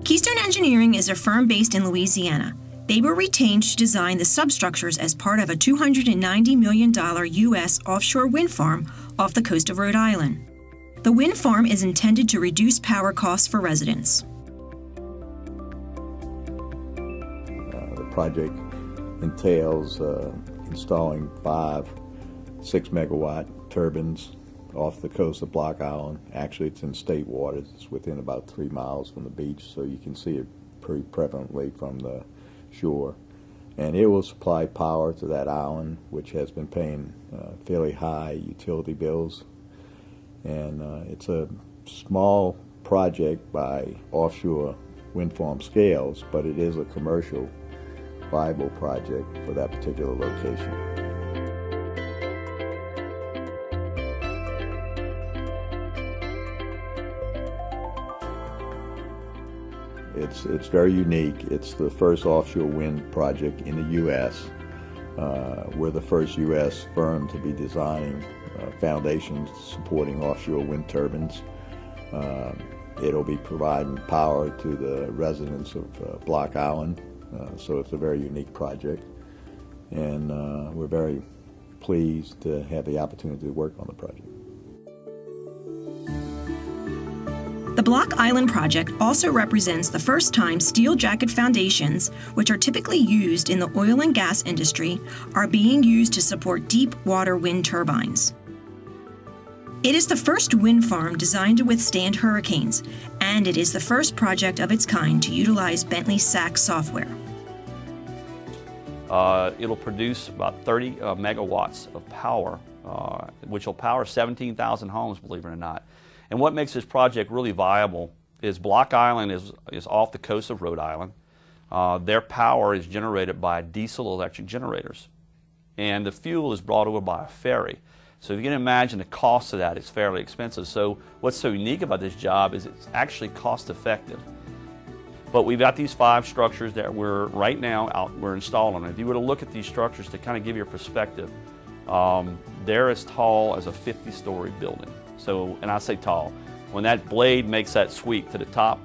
Keystone Engineering is a firm based in Louisiana. They were retained to design the substructures as part of a $290 million U.S. offshore wind farm off the coast of Rhode Island. The wind farm is intended to reduce power costs for residents. The project entails installing 5 6-megawatt turbines off the coast of Block Island. Actually, it's in state waters. It's within about 3 miles from the beach, so you can see it pretty prevalently from the shore. And it will supply power to that island, which has been paying fairly high utility bills. And it's a small project by offshore wind farm scales, but it is a commercial viable project for that particular location. It's very unique. It's the first offshore wind project in the U.S. We're the first U.S. firm to be designing foundations supporting offshore wind turbines. It'll be providing power to the residents of Block Island, so it's a very unique project. And we're very pleased to have the opportunity to work on the project. The Block Island project also represents the first time steel jacket foundations, which are typically used in the oil and gas industry, are being used to support deep water wind turbines. It is the first wind farm designed to withstand hurricanes, and it is the first project of its kind to utilize Bentley Sachs software. It'll produce about 30 megawatts of power, which will power 17,000 homes, believe it or not. And what makes this project really viable is Block Island is off the coast of Rhode Island. Their power is generated by diesel electric generators. And the fuel is brought over by a ferry. So if you can imagine the cost of that is fairly expensive. So what's so unique about this job is it's actually cost effective. But we've got these 5 structures that we're right now we're installing. And if you were to look at these structures to kind of give you a perspective, they're as tall as a 50-story building. So, and I say tall, when that blade makes that sweep to the top,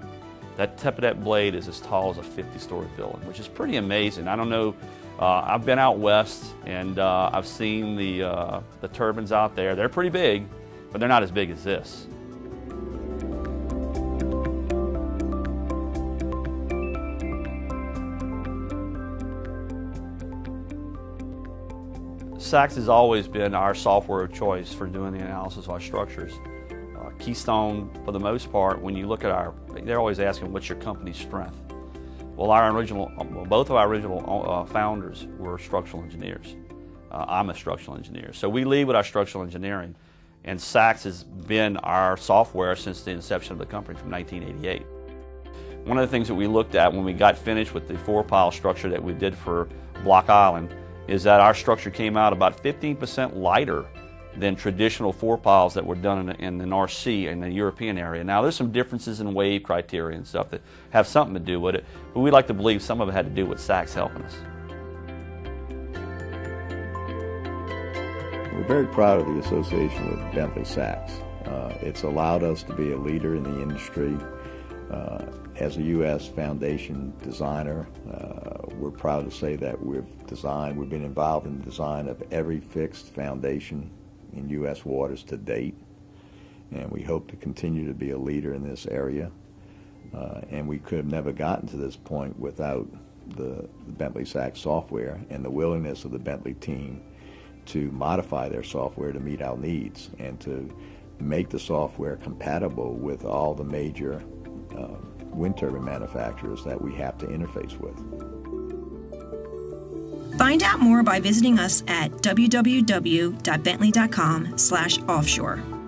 that tip of that blade is as tall as a 50-story building, which is pretty amazing. I don't know, I've been out west and I've seen the turbines out there. They're pretty big, but they're not as big as this. Sachs has always been our software of choice for doing the analysis of our structures. Keystone, for the most part, when you look at they're always asking, what's your company's strength? Well, both of our original founders were structural engineers. I'm a structural engineer. So we lead with our structural engineering, and Sachs has been our software since the inception of the company from 1988. One of the things that we looked at when we got finished with the 4-pile structure that we did for Block Island is that our structure came out about 15% lighter than traditional 4-piles that were done in the North Sea and the European area. Now, there's some differences in wave criteria and stuff that have something to do with it, but we like to believe some of it had to do with Sachs helping us. We're very proud of the association with Bentley Sachs. It's allowed us to be a leader in the industry. As a U.S. foundation designer, we're proud to say that we've been involved in the design of every fixed foundation in U.S. waters to date, and we hope to continue to be a leader in this area. And we could have never gotten to this point without the Bentley Sachs software and the willingness of the Bentley team to modify their software to meet our needs and to make the software compatible with all the major wind turbine manufacturers that we have to interface with. Find out more by visiting us at www.bentley.com/offshore.